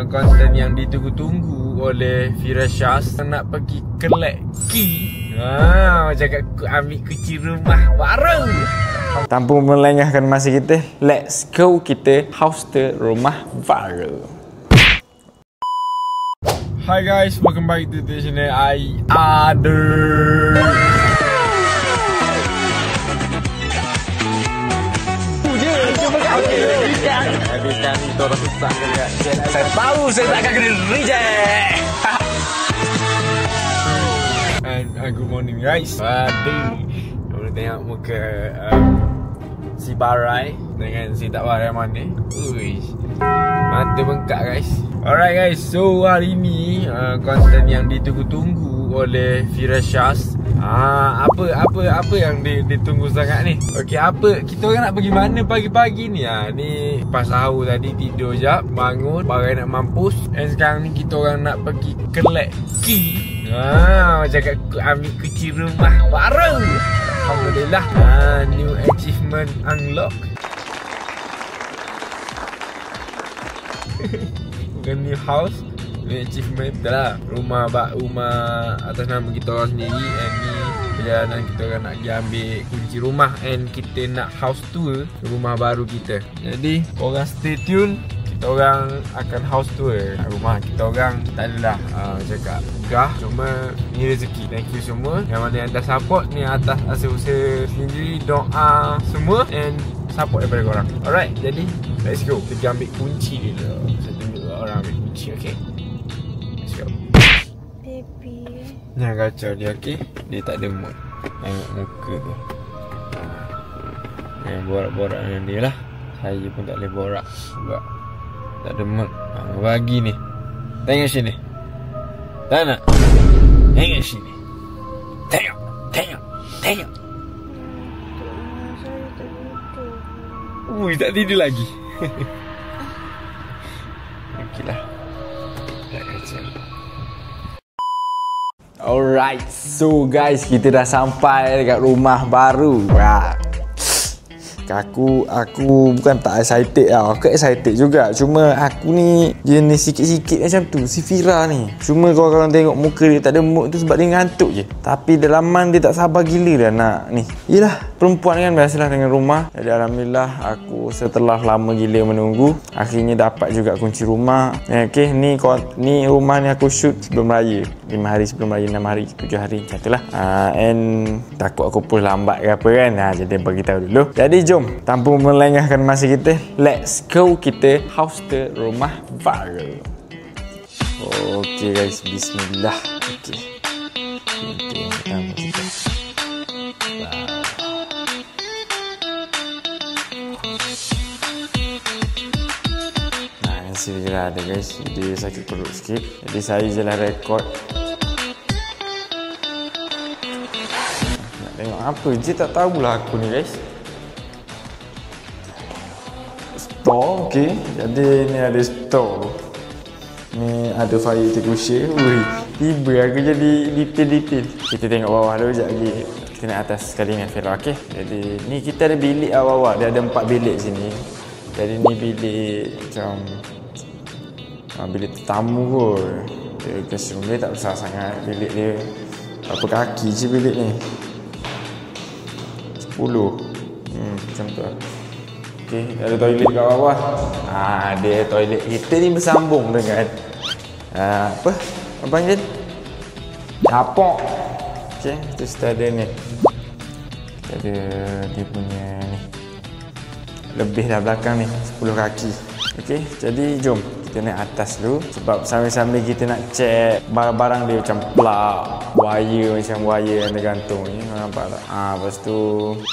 konten yang ditunggu-tunggu oleh Fira Syaz. Nak pergi collect key. Macam kat ambil kunci rumah baru. Tanpa melengahkan masa kita, let's go kita house tour rumah baru. Hi guys, welcome back to the channel Habis kan kita orang susah kan. Saya tahu saya tak akan kena reject. And good morning guys. Boleh tengok muka si Barai dengan si tak Barai mana. Uish, mata bengkak guys. Alright guys, so hari ni konten yang ditunggu-tunggu oleh Fira Syaz. Apa yang ditunggu sangat ni? Okey, kita orang nak pergi mana pagi-pagi ni? Ni pas sahur tadi tidur jap, bangun, barai nak mampus. And sekarang ni kita orang nak pergi collect key. Macam kat ambil kunci rumah baru. Alhamdulillah. New achievement unlock. Bukan new house, new achievement dah. Rumah atas nama kita orang sendiri. And ni perjalanan kita orang nak pergi ambil kunci rumah. And kita nak house tour rumah baru kita. Jadi korang stay tune. Kita orang akan house tour rumah kita orang. Tak adalah cakap gah, cuma ni rezeki. Thank you semua yang mana yang dah support ni atas hasil usaha sendiri, doa semua and support daripada korang. Alright, jadi let's go. Kita ambil kunci dulu. Saya tunjuk orang ambil kunci, okay? Let's go. Baby. Jangan kacau dia, okay? Dia tak ada mood. Tengok muka tu. Borak-borak dengan dia lah. Saya pun tak boleh borak sebab tak ada mood. Bagi ni. Tengok sini. Tak nak? Tengok sini. Tengok. Ui, tak tidur lagi. Okeylah. Tak kacau. Alright, so guys, kita dah sampai dekat rumah baru. Aku bukan tak excited tau. Aku excited juga. Cuma aku ni jenis sikit-sikit macam tu, si Fira ni. Cuma korang tengok muka dia tak ada mood tu sebab dia ngantuk je. Tapi dalaman dia tak sabar gila dah nak ni. Yelah, perempuan kan biasalah dengan rumah. Jadi alhamdulillah aku setelah lama gila menunggu, akhirnya dapat juga kunci rumah. Okay, ni rumah ni aku shoot sebelum raya. 5 hari sebelum raya, 6 hari, 7 hari macam tu lah. And takut aku post lambat ke apa kan. Jadi beritahu dulu. Jadi jom, tanpa melengahkan masa kita, let's go kita house tour rumah baru. Okay guys, bismillah. Okay, yang pertama kita. Hasil je lah ada guys. Dia sakit perut sikit, jadi saya je lah rekod. Nak tengok apa je tak tahulah aku ni guys. Store, okay. Jadi ni ada store. Ni ada fire extinguisher. Ui, tiba aku jadi detail-detail. Kita tengok bawah dulu sekejap lagi. Kita naik atas sekali dengan Fira, okay. Jadi ni kita ada bilik bawah. Dia ada 4 bilik sini. Jadi ni bilik macam bilik tetamu kot. Dia guest room dia tak besar sangat. Bilik dia berapa kaki je bilik ni? 10. Macam tu lah. Okay, ada toilet kat bawah. Dia toilet kita ni bersambung dengan apa panggil? Dapur. Okay, terus kita ada ni. Kita ada dia punya ni. Lebih dah belakang ni, 10 kaki. Okay, jadi jom kita naik atas dulu. Sebab sambil-sambil kita nak check barang-barang dia macam plug, wire macam wire yang tergantung ni. Nampak tak? Lepas tu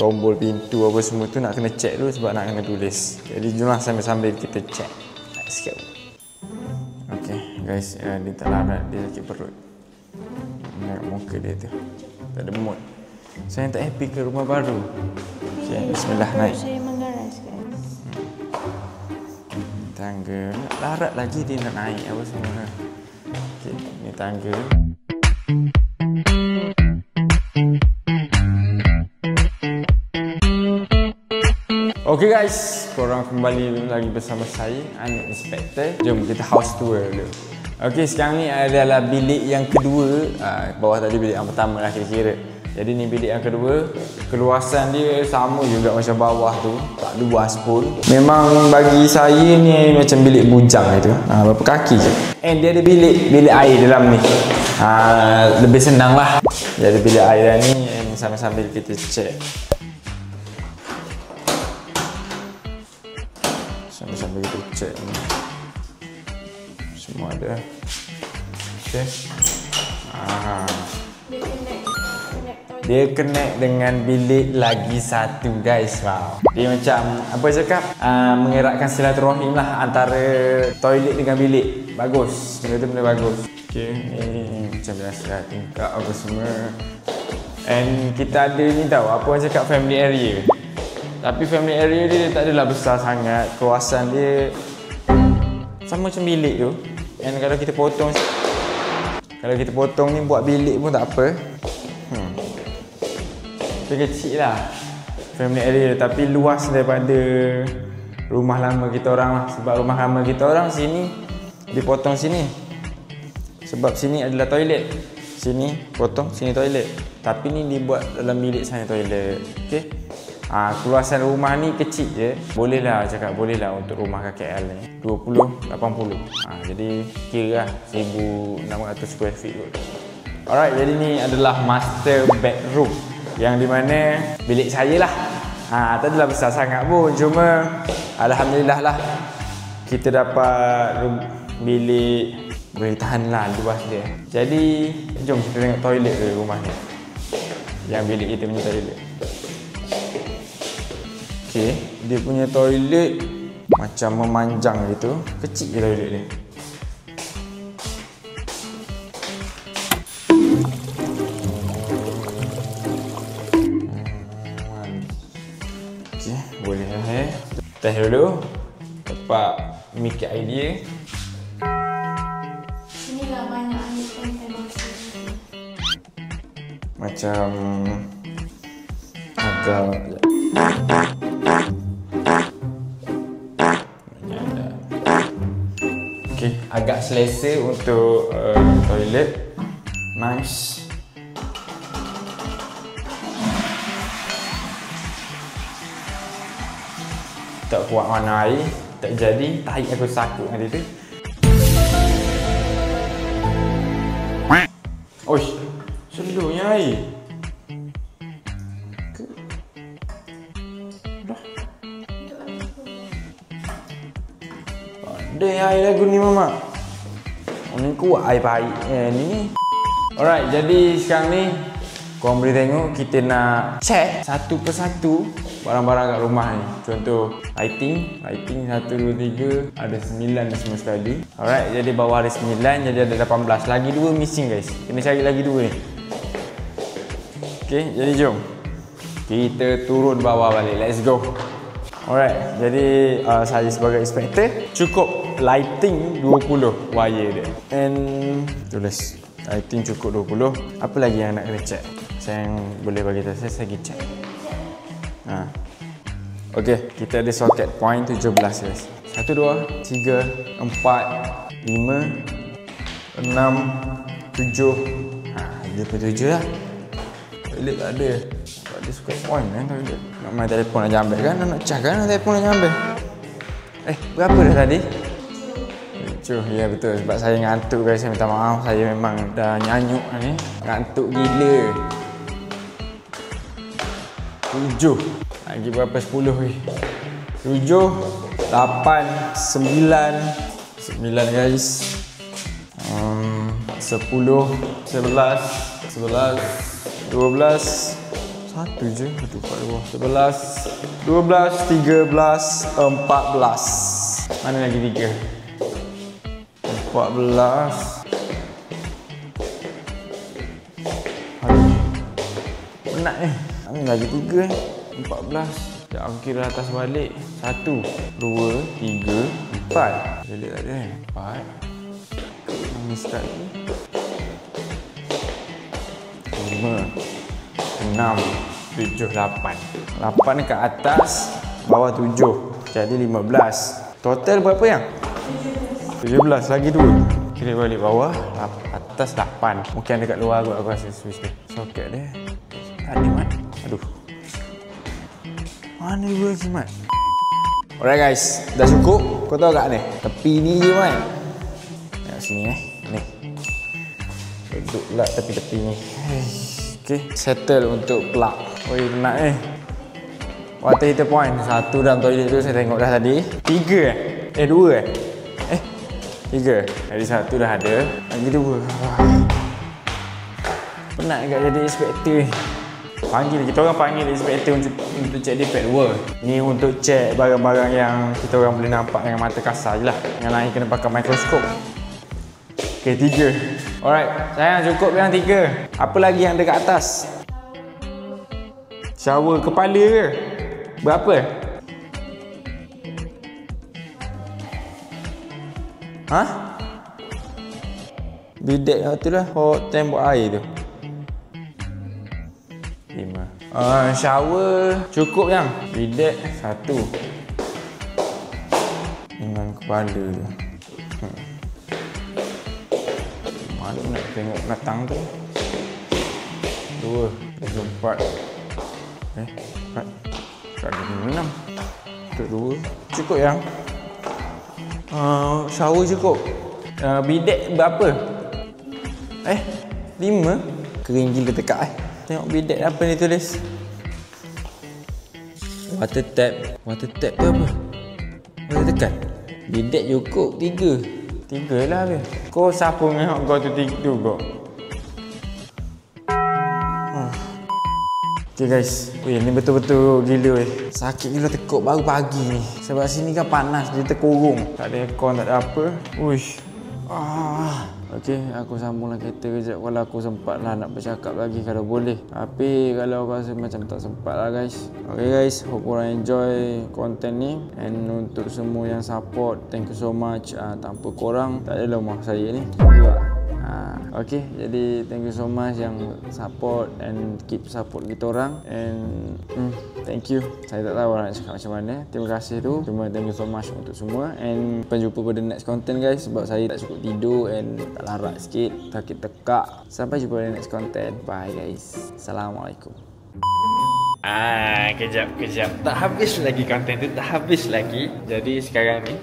tombol pintu apa semua tu nak kena check dulu sebab nak kena tulis. Jadi jomlah sambil-sambil kita check. Let's go. Okay guys, dia tak larat, dia sakit perut. Tengok muka dia tu, tak ada mood. Saya tak happy ke rumah baru. Okay, bismillah, naik. Saya menggaras guys. Tangga, larat lagi dia nak naik apa semua. Okay, ni tangga. Okay guys, korang kembali lagi bersama saya, Anik Inspector. Jom kita house tour dulu. Okey, sekarang ni adalah bilik yang kedua. Bawah tadi bilik yang pertama lah kira-kira. Jadi ni bilik yang kedua. Keluasan dia sama juga macam bawah tu, tak luas pun. Memang bagi saya ni macam bilik bujang itu. Berapa kaki je. And dia ada bilik air dalam ni. Lebih senang lah. Dia ada bilik air dalam ni. Sambil-sambil kita check. Sambil kita check ni. Semua ada. Okay. Dia connect dengan bilik lagi satu guys. Wow. Dia macam apa cakap? Mengeratkan silaturahim lah antara toilet dengan bilik. Bagus. Benda tu benda bagus. Okay. Ni macam biasa tingkap apa semua. And kita ada ni tahu apa orang cakap family area. Tapi family area dia tak adalah besar sangat. Kawasan dia sama macam bilik tu. And kalau kita potong ni buat bilik pun tak apa. Dia kecil lah family area, tapi luas daripada rumah lama kita orang lah. Sebab rumah lama kita orang sini dipotong sini. Sebab sini adalah toilet. Sini potong, sini toilet. Tapi ni dibuat dalam bilik sana toilet. Okay. Keluasan rumah ni kecil je. Boleh lah cakap, boleh lah untuk rumah KKL ni 20-80. Jadi kira lah 1,600 square feet kot. Alright, jadi ni adalah master bedroom, yang dimana bilik saya lah. Tak adalah besar sangat pun. Cuma alhamdulillah lah kita dapat bilik boleh tahan lah luas dia. Jadi jom kita tengok toilet ke rumah ni. Yang bilik kita punya toilet. Okay, dia punya toilet macam memanjang gitu. Kecil je toilet dia. Okay, boleh lah test dulu. Dapat mikir idea. Inilah banyak konten masa. Macam agak okay, agak selesa untuk toilet. Nice. Tak kuat mana air, tak jadi, tahi aku sakut nanti tu. Oish, seluruhnya air. Ada air lagu ni mama. Ni kuat air baik ni. Alright, jadi sekarang ni korang boleh tengok kita nak check satu persatu barang-barang kat rumah ni. Contoh lighting 1, 2, 3 ada 9 semua sekali. Alright, jadi bawah ada 9, jadi ada 18. Lagi 2 missing guys. Kena cari lagi 2 ni. Okay, jadi jom kita turun bawah balik. Let's go. Alright, jadi saya sebagai inspector cukup lighting 20 wire dia. And tulis lighting cukup 20. Apa lagi yang nak kena check? Saya yang boleh bagi tahu saya lagi check. Okey, kita ada socket point 17 guys. 1, 2, 3, 4, 5, 6, 7. Dia pun 7 lah. Toilet tak ada. Tak ada socket point toilet. Nak main telefon nak jambil kan? Nak charge kan telefon nak jambil. Berapa dah tadi? 7. Ya betul, sebab saya ngantuk guys. Saya minta maaf, saya memang dah nyanyuk ni. Ngantuk gila. 7. Lagi berapa? 10 ni. 7, 8, 9 guys. 10, 11, 12, 1 je. 11, 12, 13, 14. Mana lagi 3? 14. Penat ni. Mana lagi 3 ni? 14. Sekejap aku kira atas balik. 1, 2, 3, 4. Bilik tak ada kan? 4. Ni sekali. 5, 6, 7, 8. 8 dekat atas, bawah 7. Okay, ada 15. Total berapa yang? 17 lagi 2. Kira balik bawah, atas 8. Mungkin dekat luar aku rasa switch dia. Soket dia. Ada Mat. Aduh. Mana dua lagi Mat? Alright guys, dah cukup. Kau tahu tak ni? Tepi ni je Mat. Tengok sini Ni. Duduk pula tepi-tepi ni. Okay, settle untuk plug. Oi, penat water heater point. 1 dalam toilet tu saya tengok dah tadi. 3 2 3. Jadi 1 dah ada. Lagi 2. Penat agak jadi inspektor ni. Kita orang panggil inspektor untuk cek defect dua. Ni untuk cek barang-barang yang kita orang boleh nampak dengan mata kasar je lah. Yang lain kena pakai mikroskop. Okay, 3. Alright, sayang cukup yang 3. Apa lagi yang dekat atas? Shower kepala ke? Berapa? Hah? Bidet tu lah, tembok air tu. 5. Shower cukup yang? Bidet 1. Dengan kepala tu. Mana nak tengok datang tu? 2, 4. 4. Tak ada 6. Untuk 2. Cukup yang? Shower cukup. Bidet berapa? 5. Kering gila tekak Tengok bidet apa ni tulis. Water tap. Water tap tu apa? Boleh tekan. Bidet cukup 3. 3 lah habis. Kau siapa ngehok kau tu 3 tu kau? Okay guys. Ni betul-betul gila Sakit gila tekuk baru pagi ni. Sebab sini kan panas, dia terkurung. Tak ada aircon, tak ada apa. Uish. Okay, aku sambunglah kereta kejap kalau aku sempat lah nak bercakap lagi kalau boleh. Tapi kalau aku rasa macam tak sempat lah guys. Okay guys, hope korang enjoy konten ni. And untuk semua yang support, thank you so much. Tanpa korang, tak ada rumah saya ni juga. Okay, jadi thank you so much yang support and keep support kita orang. And thank you. Saya tak tahu nak cakap macam mana. Terima kasih tu. Cuma thank you so much untuk semua. And jumpa pada next content guys. Sebab saya tak cukup tidur and tak larat sikit, sakit tekak. Sampai jumpa pada next content. Bye guys. Assalamualaikum. Kejap. Tak habis lagi konten tu, tak habis lagi. Jadi sekarang ni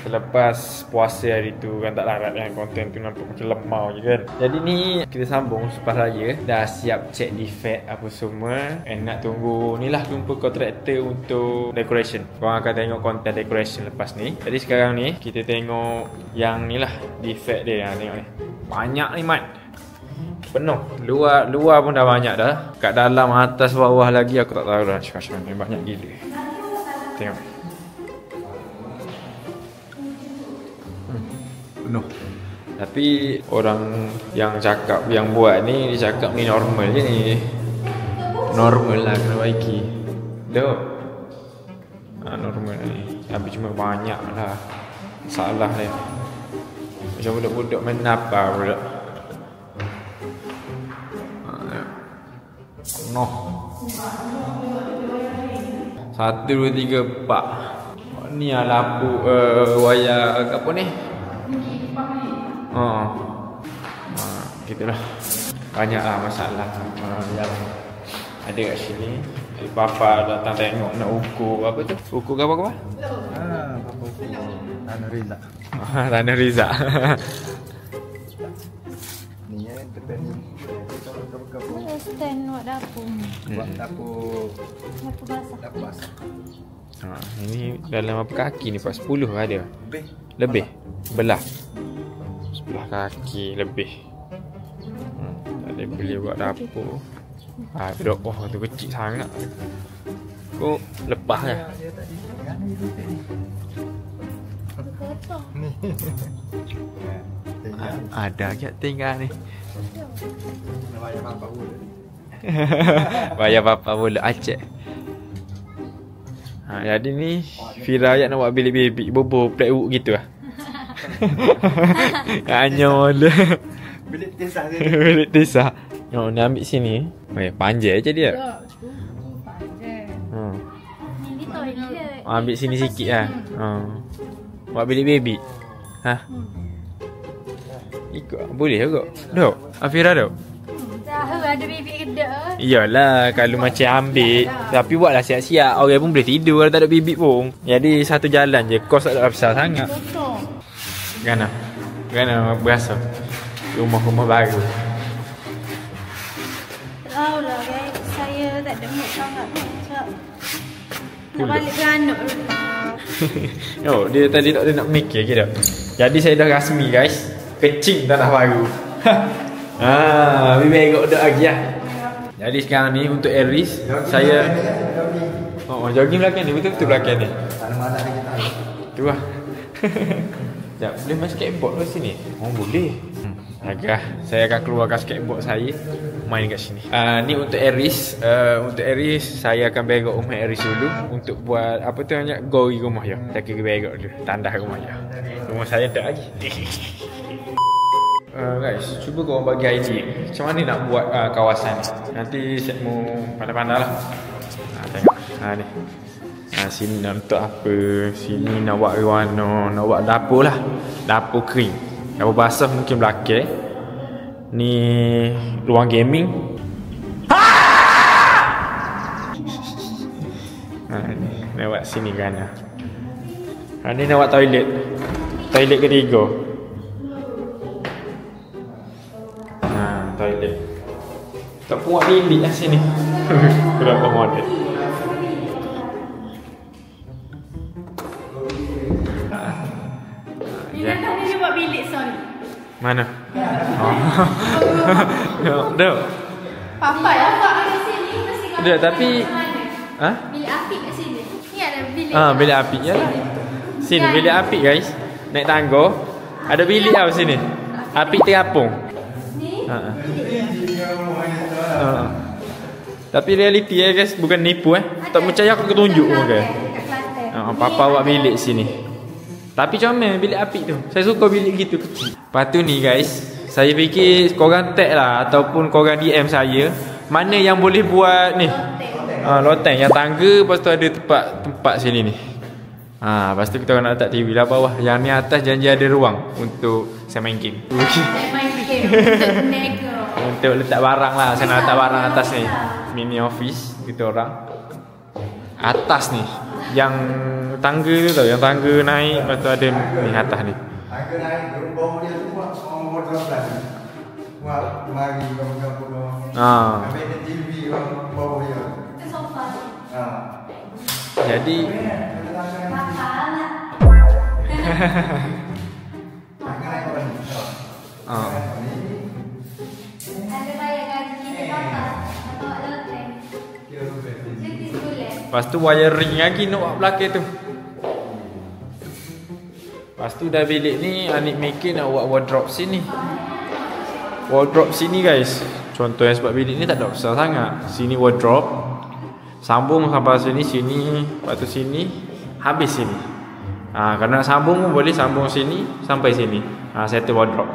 selepas puasa hari tu kan tak larat kan, konten tu nampak macam lemau je kan. Jadi ni kita sambung selepas raya. Dah siap check defect apa semua. And nak tunggu ni lah, jumpa kontraktor untuk decoration. Korang akan tengok konten decoration lepas ni. Jadi sekarang ni kita tengok yang ni lah defect dia. Tengok ni, banyak ni Mat. Penuh. Luar pun dah banyak dah. Kat dalam, atas, bawah lagi aku tak tahu dah cakap macam mana. Banyak gila. Tengok. Penuh. Tapi orang yang cakap, yang buat ni, dia cakap ni normal je ni. Normal lah kena baiki. Dok. Normal ni. Tapi cuma banyak lah masalah dia. Macam budak-budak main apa pula. No. 1, 2, 3, 4. Ni lah lampu wayar apa ni? Gitulah. Banyaklah masalah yang ada kat sini. Papa datang tengok nak ukur apa tu? Ukur apa-apa? Papa ukur Tanah Riza. Tanah Riza. Ni depan ni. Stand buat dapur. Buat dapur basah. Ini dalam apa kaki ni Pak? 10 ada? Lebih? Belah? Sebelah kaki lebih. Tak boleh beli buat dapur. Dok, tu kecil sangat. Kau lepas kan? Ada je tinggal ni. Bayar apa pula Aceh. Jadi ni Fira ayat nak buat bilik baby bobo plywood gitu lah. Hanya bilik tisah dia. Bilik tisah. Ni ambil sini. Panjang je dia. Panjang. Ini toilet. Ambil sini sikit lah. Buat bilik baby. Ha? Ikut boleh ke? Dok. Afira dok. Tahu ada baby kedek. Iyalah kalau macam ambil. Tapi buatlah siap-siap. Orang pun boleh tidur kalau tak ada bibik pun. Jadi satu jalan je. Kos tak ada besar sangat. Gana berasa rumah-rumah baru. Tahu lah guys, saya tak ada mood sangat pun. Nak balik ke anak dulu. Oh, dia tadi tak ada nak mikir ke tak? Jadi saya dah rasmi guys. Kecing tanah baru. Lebih baik duduk lagi lah. Jadi sekarang ni untuk Aries, saya jogging belakang ni, betul-betul belakang ni. Tu lah. Sekejap, boleh main skateboard ke sini? Oh boleh. Agak saya akan keluarkan skateboard saya, main kat sini. Ni untuk Aries. Untuk Aries saya akan berok rumah Aries dulu untuk buat apa tu namanya, gori rumah dia. Saya kira berok dulu, tandah rumah dia. Rumah saya tak lagi. Guys, cuba korang bagi idea macam mana nak buat kawasan ni. Nanti saya mau pandai-pandai lah. Tengok ni. Sini nak letak apa, sini nak buat warna, nak buat dapur lah. Dapur kering, dapur basah mungkin belakang. Ni ruang gaming. Ni nak buat sini kan. Ni nak buat toilet. Toilet ketiga. Toilet. Tak buat bilik lah sini. Berapa model. Dia buat bilik sorry. Mana? Dah. Papa ya buat kat sini mesti kau. Dah tapi bilik api kat sini. Ni ada bilik. Bilik api ya. Sini bilik api guys. Naik tangga. Ada bilik tau sini. Api terapung. Ni. Tapi realiti guys, bukan nipu Tak percaya aku tunjuk guys. Papa buat bilik sini. Tapi comel bilik api tu. Saya suka bilik gitu kecil. Lepas tu ni guys, saya fikir korang tag lah ataupun korang DM saya, mana yang boleh buat ni loteng yang tangga. Lepas tu ada tempat sini ni. Lepas tu kita nak letak TV lah bawah. Yang ni atas janji ada ruang untuk saya main game. Main game untuk nego. Untuk letak barang lah. Saya nak letak barang atas ni. Mini office kita orang. Atas ni yang tangga tu tau, yang tangga naik, lepas tu ada ni atas ni. Tangga naik, bawah dia tu buat nombor 12. Buat mari kampung-kampung. Ambil TV bawah dia. Itu sofa. Jadi ada bayar gaji kita papa atau loteng. lepas tu wiring lagi nak buat belakang tu. Lepas tu dah bilik ni, Anik maker nak buat wardrobe sini. Wardrobe sini guys. Contoh yang sebab bilik ni tak ada besar sangat. Sini wardrobe. Sambung sampai sini, lepas tu sini, habis sini. Kalau nak sambung pun boleh sambung sini sampai sini. Settle wardrobe.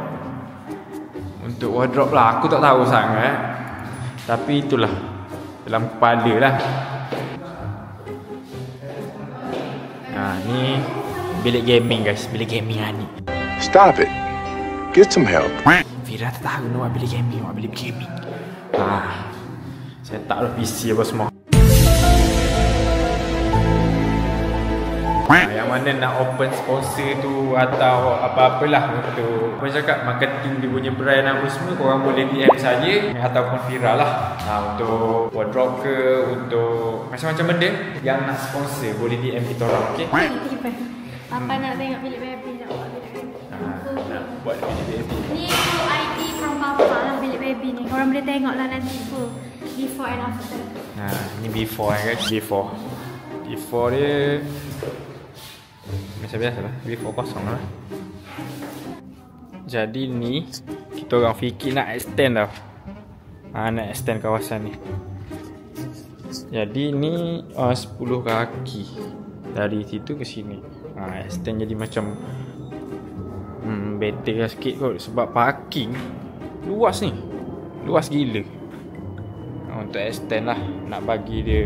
Untuk wardrobe lah aku tak tahu sangat. Tapi itulah dalam kepala lah. Ni bilik gaming guys, bilik gaming Ani. Stop it. Get some help. Fira tak tahu nak buat bilik gaming, buat bilik gaming. Saya tak ada PC apa semua. Yang mana nak open sponsor tu atau apa-apalah untuk apa cakap marketing dia punya brand apa semua, korang boleh DM saya ataupun Fira lah. Untuk wardrobe ke, untuk macam-macam benda yang nak sponsor boleh DM kita orang, okey? Papa nak tengok bilik baby, nak buat bilik baby. Nak buat bilik baby. Ni full ID from Papa lah bilik baby ni. Korang boleh tengok lah nanti full before and after. Ni before guys, before dia biasa-biasa lah, before kosong lah. Jadi ni kita orang fikir nak extend tau. Nak extend kawasan ni. Jadi ni 10 kaki dari situ ke sini. Extend jadi macam better lah sikit kot. Sebab parking luas ni, luas gila. Untuk extend lah, nak bagi dia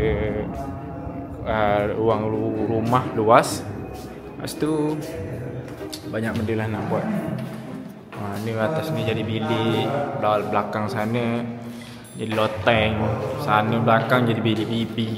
ruang rumah luas. Lepas tu banyak benda lah nak buat. Ni atas ni jadi bilik, belakang sana jadi loteng, sana belakang jadi bilik bibi.